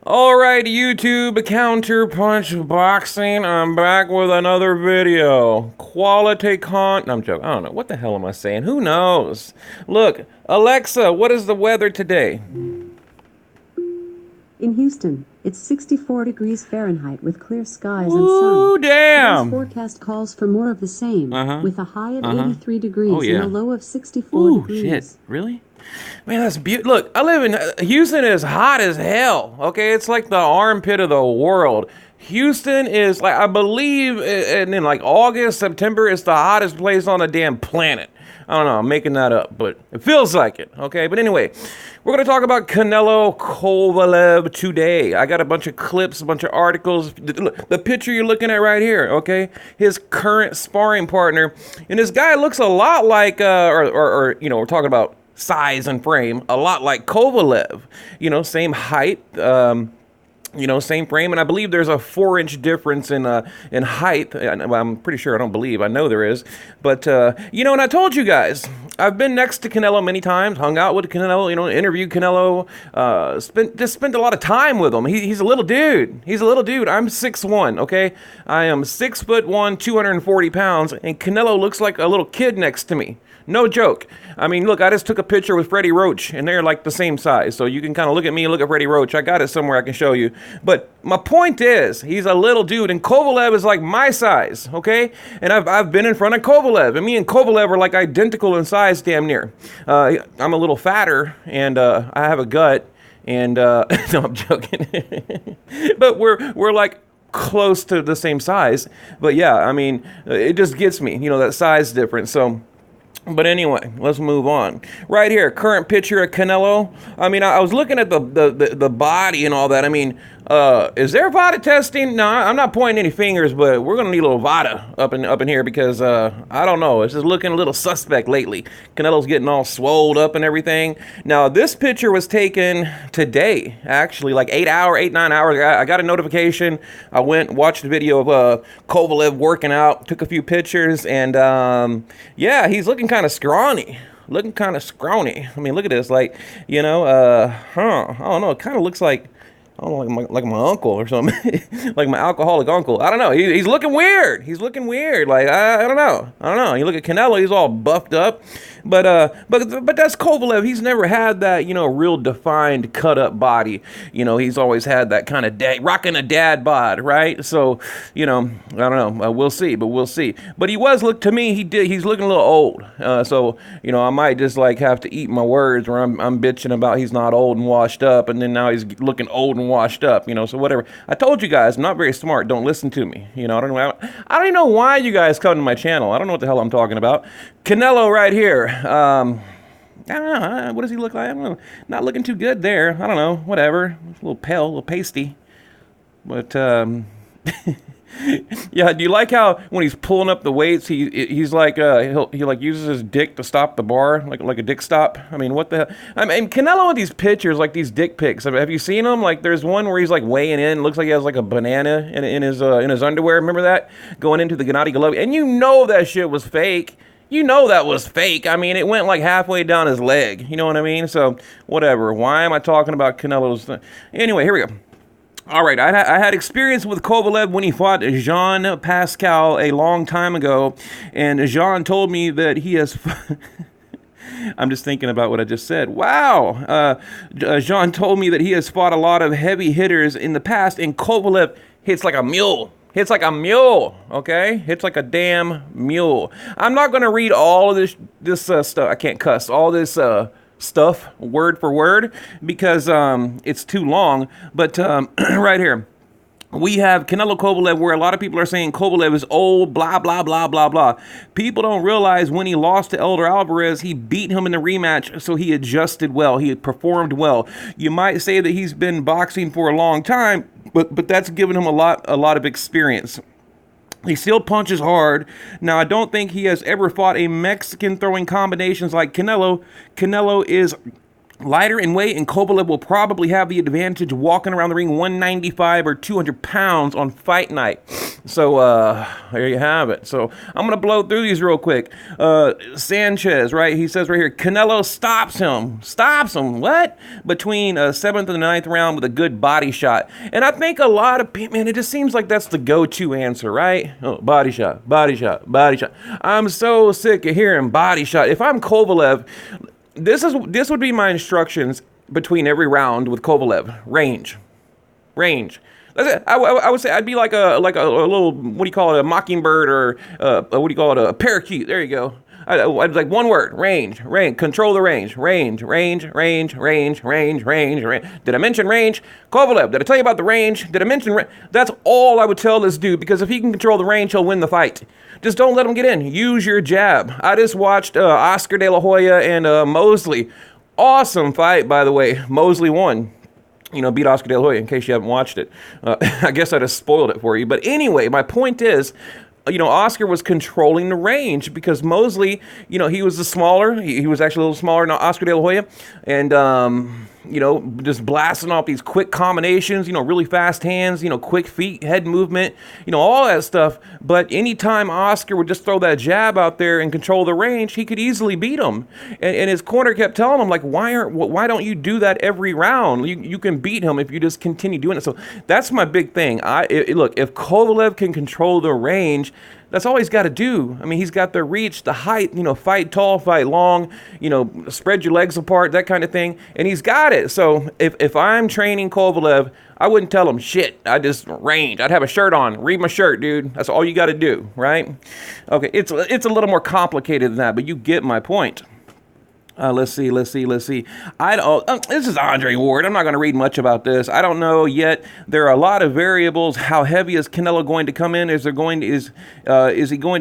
Alright, YouTube, Counterpunch Boxing. I'm back with another video. Quality No, I'm joking. I don't know. What the hell am I saying? Who knows? Look, Alexa, what is the weather today? In Houston, it's 64 degrees Fahrenheit with clear skies and sun. Ooh, damn! Today's forecast calls for more of the same, with a high of 83 degrees Oh, yeah. and a low of 64 Ooh, degrees. shit. Really? Man, that's beautiful. Look, I live in Houston is hot as hell. Okay, it's like the armpit of the world. Houston is like, I believe, and in like August, September, it's the hottest place on the damn planet. I don't know, I'm making that up, but it feels like it, okay? But anyway, we're going to talk about Canelo Kovalev today. I got a bunch of clips, a bunch of articles. The picture you're looking at right here, okay? His current sparring partner. And this guy looks a lot like, you know, we're talking about size and frame, a lot like Kovalev. You know, same height, you know, same frame, and I believe there's a 4-inch difference in height. I'm pretty sure. I don't believe. I know there is. But you know, and I told you guys, I've been next to Canelo many times, hung out with Canelo, you know, interviewed Canelo, spent a lot of time with him. He's a little dude. He's a little dude. I'm 6'1", okay? I am 6'1", 240 pounds, and Canelo looks like a little kid next to me. No joke. I mean, look, I just took a picture with Freddie Roach, and they're like the same size. So you can kind of look at me and look at Freddie Roach. I got it somewhere I can show you. But my point is, he's a little dude, and Kovalev is like my size, okay? And I've been in front of Kovalev, and me and Kovalev are like identical in size, damn near. I'm a little fatter, and I have a gut, and no, I'm joking. But we're like close to the same size. But yeah, I mean, it just gets me, you know, that size difference. So. But anyway, let's move on. Right here, current picture of Canelo. I mean, I was looking at the body and all that. I mean, is there VADA testing? No, I'm not pointing any fingers, but we're gonna need a little VADA up in here because I don't know. It's just looking a little suspect lately. Canelo's getting all swolled up and everything. Now, this picture was taken today, actually, like 9 hours. I got a notification. I went, watched the video of Kovalev working out, took a few pictures, and yeah, he's looking kind of scrawny. Looking kind of scrawny. I mean, look at this. Like, you know, I don't know. It kind of looks like, I don't know, like my uncle or something. Like my alcoholic uncle. I don't know. He's looking weird. He's looking weird. Like, I don't know. I don't know. You look at Canelo, he's all buffed up. But that's Kovalev. He's never had that, you know, real defined cut up body. You know, he's always had that kind of rocking a dad bod, right? So, you know, I don't know. We'll see, but we'll see. But he's looking a little old. So, you know, I might just like have to eat my words where I'm bitching about he's not old and washed up, and then now he's looking old and washed up, you know, so whatever. I told you guys, I'm not very smart. Don't listen to me. You know, I don't even know why you guys come to my channel. I don't know what the hell I'm talking about. Canelo right here. I don't know. What does he look like? I don't know. Not looking too good there. I don't know. Whatever. A little pale, a little pasty. But, yeah, do you like how when he's pulling up the weights, he's like he like uses his dick to stop the bar, like a dick stop? I mean, what the hell? I mean, Canelo with these pictures, like these dick pics. Have you seen them? Like, there's one where he's like weighing in, looks like he has like a banana in his underwear. Remember that going into the Gennady Golovkin, and you know that shit was fake. You know that was fake. I mean, it went like halfway down his leg. You know what I mean? So whatever. Why am I talking about Canelo's? Anyway, here we go. All right, I had experience with Kovalev when he fought Jean Pascal a long time ago, and Jean told me that he has... I'm just thinking about what I just said. Wow! Jean told me that he has fought a lot of heavy hitters in the past, and Kovalev hits like a mule. Hits like a mule, okay? Hits like a damn mule. I'm not going to read all of this stuff. I can't cuss. All this... stuff word for word because it's too long, but right here we have Canelo Kovalev, where a lot of people are saying Kovalev is old, blah blah blah blah blah. People don't realize when he lost to Elder Alvarez, he beat him in the rematch, so he adjusted well, he performed well. You might say that he's been boxing for a long time, but that's given him a lot of experience. He still punches hard. Now, I don't think he has ever fought a Mexican throwing combinations like Canelo. Canelo is lighter in weight, and Kovalev will probably have the advantage walking around the ring 195 or 200 pounds on fight night. So, there you have it. So, I'm going to blow through these real quick. Sanchez, right? He says right here, Canelo stops him. Stops him. What? Between 7th and the 9th round with a good body shot. And I think a lot of people, man, it just seems like that's the go-to answer, right? Oh, body shot, body shot, body shot. I'm so sick of hearing body shot. If I'm Kovalev, this would be my instructions between every round with Kovalev. Range. That's it. I would say I'd be like a little, what do you call it, a mockingbird, or what do you call it, a parakeet. There you go. I'd like one word, range, control the range. Range. Did I mention range? Kovalev, did I tell you about the range? Did I mention range? That's all I would tell this dude, because if he can control the range, he'll win the fight. Just don't let him get in. Use your jab. I just watched Oscar De La Hoya and Mosley. Awesome fight, by the way. Mosley won. Beat Oscar De La Hoya, in case you haven't watched it. I guess I just spoiled it for you. But anyway, my point is, Oscar was controlling the range, because Mosley, he was the smaller. He was actually a little smaller than Oscar De La Hoya. And, just blasting off these quick combinations, really fast hands, quick feet, head movement, all that stuff. But anytime Oscar would just throw that jab out there and control the range, he could easily beat him. And his corner kept telling him, like, why don't you do that every round? You can beat him if you just continue doing it. So that's my big thing. Look, if Kovalev can control the range, that's all he's got to do. I mean, he's got the reach, the height, fight tall, fight long, spread your legs apart, that kind of thing. And he's got it. So if I'm training Kovalev, I wouldn't tell him shit. I just range. I'd have a shirt on. Read my shirt, dude. That's all you got to do, right? Okay, it's a little more complicated than that, but you get my point. Let's see. This is Andre Ward. I'm not going to read much about this. I don't know yet. There are a lot of variables. How heavy is Canelo going to come in? Is he going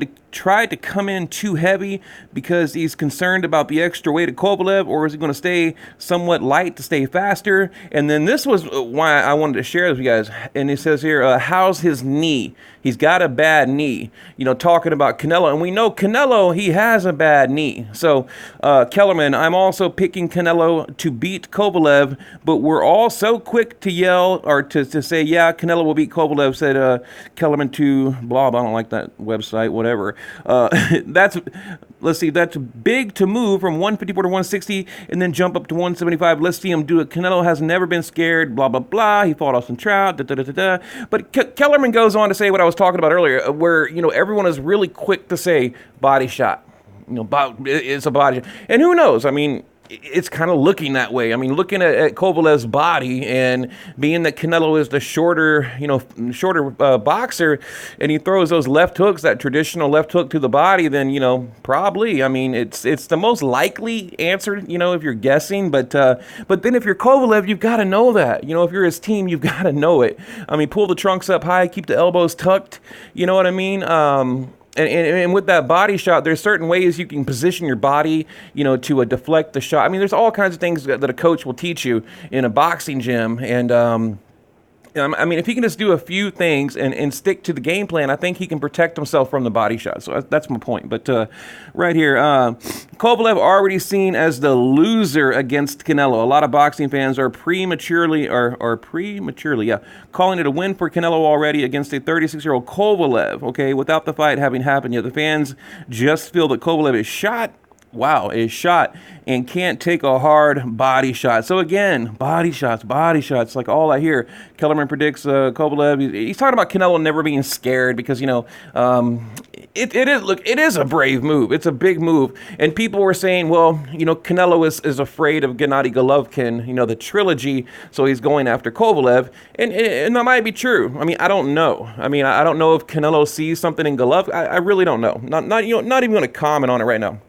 to try to come in too heavy because he's concerned about the extra weight of Kovalev, or is he going to stay somewhat light to stay faster? And then this was why I wanted to share this with you guys. And he says here, how's his knee? He's got a bad knee. Talking about Canelo, and we know Canelo, he has a bad knee. So, Kellerman, I'm also picking Canelo to beat Kovalev, but we're all so quick to yell or to say, yeah, Canelo will beat Kovalev, said Kellerman to blah, blah, I don't like that website, whatever. That's big to move from 154 to 160 and then jump up to 175. Let's see him do it. Canelo has never been scared, blah, blah, blah. He fought Austin Trout, But Kellerman goes on to say what I was talking about earlier, where, everyone is really quick to say body shot. It's a body shot. And who knows? I mean, it's kind of looking that way. I mean, looking at Kovalev's body, and being that Canelo is the shorter boxer, and he throws those left hooks, that traditional left hook to the body, then, probably. I mean, it's the most likely answer, if you're guessing. But then if you're Kovalev, you've got to know that. If you're his team, you've got to know it. I mean, pull the trunks up high, keep the elbows tucked. You know what I mean? And with that body shot, there's certain ways you can position your body, to deflect the shot. I mean, there's all kinds of things that a coach will teach you in a boxing gym. And, I mean, if he can just do a few things and stick to the game plan, I think he can protect himself from the body shot. So that's my point. But right here, Kovalev already seen as the loser against Canelo. A lot of boxing fans are prematurely calling it a win for Canelo already against a 36-year-old Kovalev, okay, without the fight having happened yet. The fans just feel that Kovalev is shot and can't take a hard body shot. So again, body shots, like all I hear. Kellerman predicts Kovalev. He's talking about Canelo never being scared because, it is a brave move. It's a big move. And people were saying, well, Canelo is afraid of Gennady Golovkin, the trilogy, so he's going after Kovalev. And that might be true. I mean, I don't know. I don't know if Canelo sees something in Golovkin. I really don't know. Not even going to comment on it right now,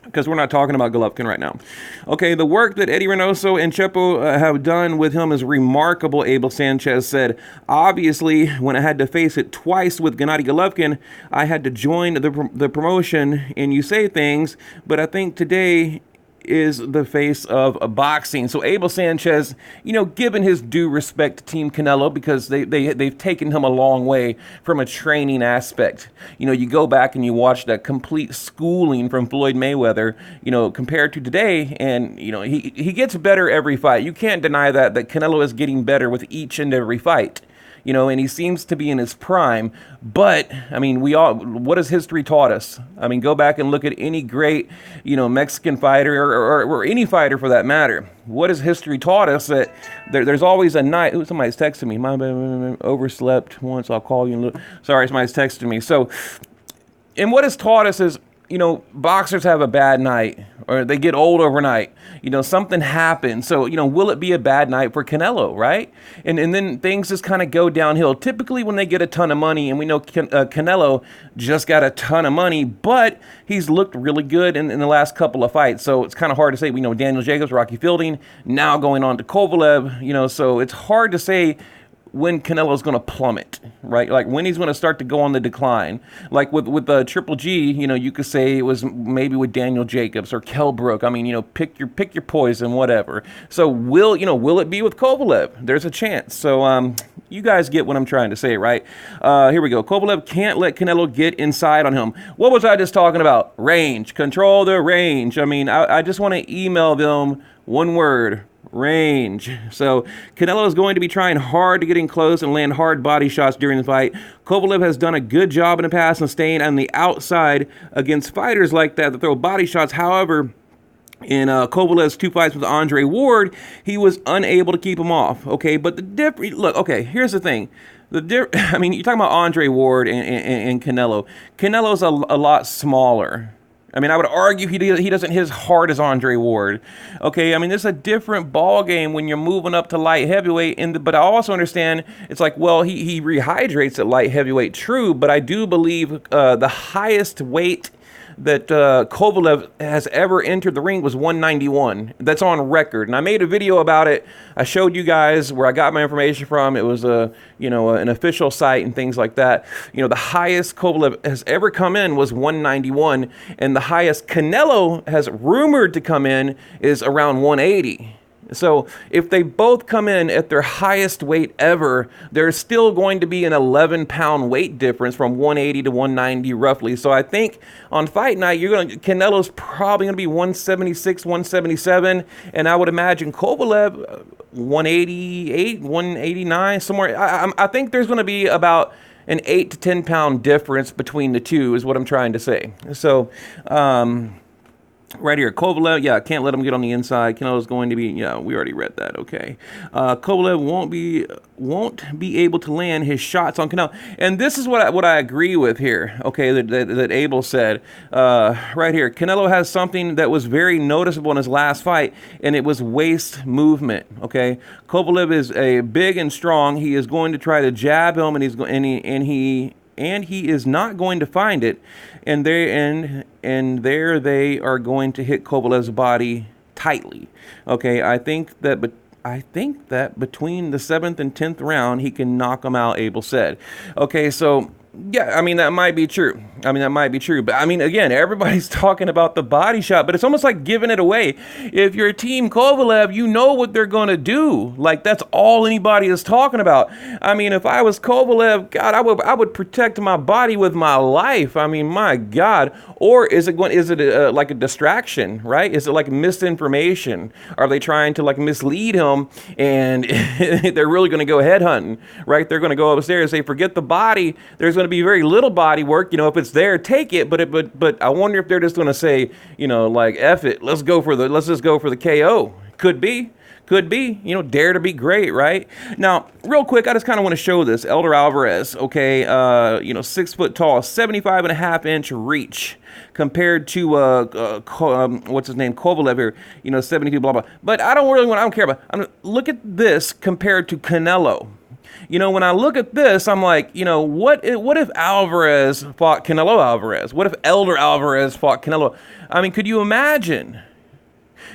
because we're not talking about Golovkin right now. Okay, the work that Eddie Reynoso and Chepo have done with him is remarkable, Abel Sanchez said. Obviously, when I had to face it twice with Gennady Golovkin, I had to join the promotion, and you say things, but I think today is the face of boxing. So Abel Sanchez, given his due respect to Team Canelo, because they've taken him a long way from a training aspect. You go back and you watch that complete schooling from Floyd Mayweather, compared to today, and he gets better every fight. You can't deny that Canelo is getting better with each and every fight. And he seems to be in his prime. But, what has history taught us? Go back and look at any great, Mexican fighter or any fighter for that matter. What has history taught us? That there's always a night. Ooh, somebody's texting me. Overslept once. I'll call you. Sorry, somebody's texting me. So, and what has taught us is, boxers have a bad night or they get old overnight. Something happens. So, will it be a bad night for Canelo, right? And then things just kind of go downhill. Typically when they get a ton of money, and we know Canelo just got a ton of money, but he's looked really good in the last couple of fights. So it's kind of hard to say. We know Daniel Jacobs, Rocky Fielding, now going on to Kovalev, so it's hard to say when Canelo's going to plummet, right? Like when he's going to start to go on the decline. Like with Triple G, you could say it was maybe with Daniel Jacobs or Kell Brook. Pick your poison, whatever. So will it be with Kovalev? There's a chance. So you guys get what I'm trying to say, right? Here we go. Kovalev can't let Canelo get inside on him. What was I just talking about? Range. Control the range. I just want to email them one word. Range. So Canelo is going to be trying hard to get in close and land hard body shots during the fight. Kovalev has done a good job in the past of staying on the outside against fighters like that throw body shots. However, in Kovalev's 2 fights with Andre Ward, he was unable to keep him off. Okay, but here's the thing. You're talking about Andre Ward and Canelo. Canelo's a lot smaller. I would argue he doesn't hit as hard as Andre Ward. Okay, this is a different ball game when you're moving up to light heavyweight. But I also understand it's like, well, he rehydrates at light heavyweight, true. But I do believe the highest weight that Kovalev has ever entered the ring was 191. That's on record. And I made a video about it. I showed you guys where I got my information from. It was an official site and things like that. The highest Kovalev has ever come in was 191, and the highest Canelo has rumored to come in is around 180. So if they both come in at their highest weight ever, there's still going to be an 11-pound weight difference from 180 to 190 roughly. So I think on fight night, Canelo's probably going to be 176, 177, and I would imagine Kovalev 188, 189, somewhere. I think there's going to be about an 8 to 10 pound difference between the two is what I'm trying to say. So, right here, Kovalev, can't let him get on the inside. Canelo's going to be, we already read that, okay. Kovalev won't be able to land his shots on Canelo. And this is what I agree with here, okay, that Abel said. Right here, Canelo has something that was very noticeable in his last fight, and it was waist movement, okay. Kovalev is a big and strong. He is going to try to jab him, and he is not going to find it, and there they are going to hit Kovalev's body tightly. Okay, I think that between the 7th and 10th round he can knock him out, Abel said. Okay, so yeah, that might be true. But again, everybody's talking about the body shot, but it's almost like giving it away. If you're Team Kovalev, you know what they're going to do. Like, that's all anybody is talking about. If I was Kovalev, God, I would protect my body with my life. My God. Or is it like a distraction, right? Is it like misinformation? Are they trying to like mislead him, and they're really going to go headhunting, right? They're going to go upstairs and say, forget the body. There's going to be very little body work. If it's there, take it. But I wonder if they're just going to say, like, F it. Let's just go for the KO. Could be. Dare to be great, right? Now, real quick, I just kind of want to show this. Elder Alvarez, okay, 6 foot tall, 75.5-inch reach compared to, what's his name, Kovalev here, 72, blah, blah. But I don't care about, look at this compared to Canelo. When I look at this, I'm like, what if Alvarez fought Canelo Alvarez? What if Elder Alvarez fought Canelo? Could you imagine?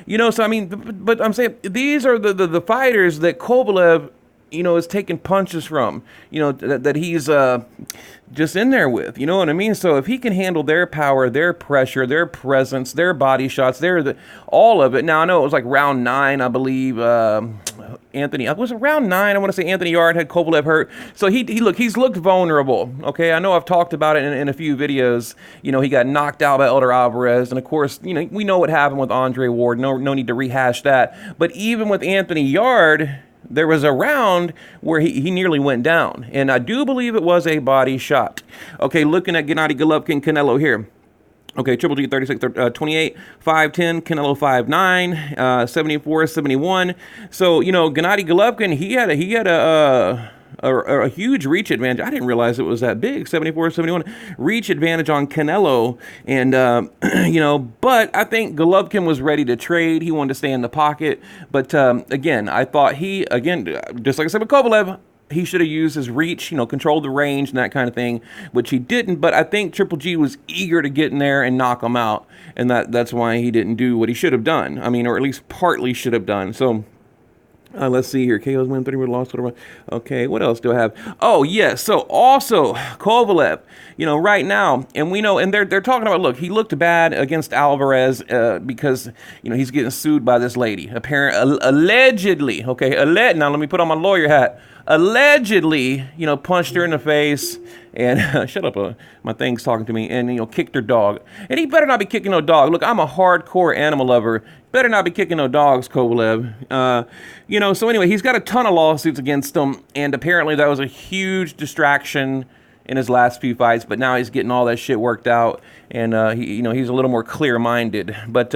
But I'm saying these are the fighters that Kovalev, is taking punches from, that he's just in there with, you know what I mean? So if he can handle their power, their pressure, their presence, their body shots, all of it. Now, I know it was like round 9, I believe, was it round 9? I want to say Anthony Yard had Kovalev hurt. So he's looked vulnerable. Okay, I know I've talked about it in a few videos. He got knocked out by Elder Alvarez, and of course, we know what happened with Andre Ward. No need to rehash that. But even with Anthony Yard, there was a round where he nearly went down, and I do believe it was a body shot. Okay, looking at Gennady Golovkin, Canelo here. Okay, Triple G 36, 28, 5'10", Canelo 5'9", 74, 71. So, Gennady Golovkin, he had a huge reach advantage. I didn't realize it was that big, 74, 71 reach advantage on Canelo. And, but I think Golovkin was ready to trade. He wanted to stay in the pocket. But, again, I thought just like I said with Kovalev, he should have used his reach, controlled the range and that kind of thing, which he didn't. But I think Triple G was eager to get in there and knock him out. And that's why he didn't do what he should have done. I mean, or at least partly should have done. So, let's see here. KO's win, 30 lost, whatever. Okay, what else do I have? Oh, yes. So also Kovalev, right now, and we know, and they're talking about, look, he looked bad against Alvarez because, he's getting sued by this lady. Allegedly, okay, now let me put on my lawyer hat. Allegedly, punched her in the face and shut up, my thing's talking to me, and, kicked her dog. And he better not be kicking no dog. Look, I'm a hardcore animal lover. Better not be kicking no dogs, Kovalev. So anyway, he's got a ton of lawsuits against him, and apparently that was a huge distraction in his last few fights, but now he's getting all that shit worked out, and he's a little more clear-minded. But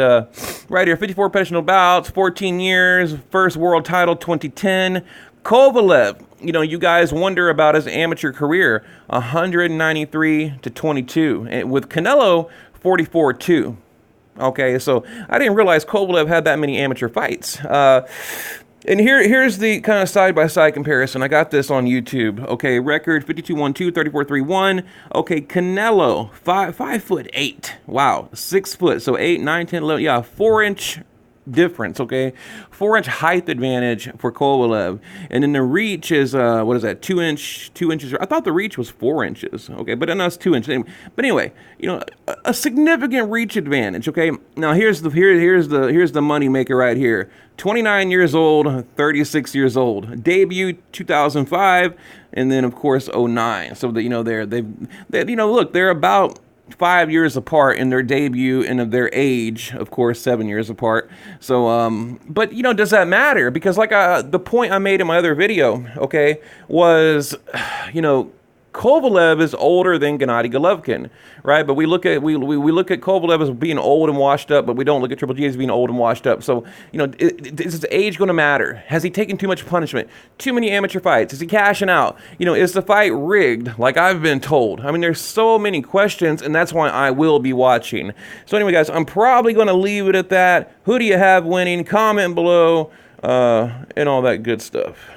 right here, 54 professional bouts, 14 years, first world title, 2010. Kovalev, you guys wonder about his amateur career, 193-22, and with Canelo, 44-2. Okay, so I didn't realize Kovalev had that many amateur fights. And here's the kind of side-by-side comparison. I got this on YouTube. Okay, record 52-1-2, 34-3-1. Okay, Canelo, 5'8". Wow, 6 foot. So 8, 9, 10, 11. Yeah, 4-inch difference, okay? 4-inch height advantage for Kovalev. And then the reach is, 2 inches. I thought the reach was 4 inches, okay? But then that's 2 inches. But anyway, a significant reach advantage, okay? Now here's the money maker right here. 29 years old, 36 years old. Debut 2005, and then of course 09. So that they're about 5 years apart in their debut and of their age, of course, 7 years apart. So, but does that matter? Because like the point I made in my other video, okay, was, Kovalev is older than Gennady Golovkin, right? But we look at Kovalev as being old and washed up, but we don't look at Triple G as being old and washed up. So, is his age going to matter? Has he taken too much punishment? Too many amateur fights? Is he cashing out? Is the fight rigged, like I've been told? I mean, there's so many questions, and that's why I will be watching. So anyway, guys, I'm probably going to leave it at that. Who do you have winning? Comment below, and all that good stuff.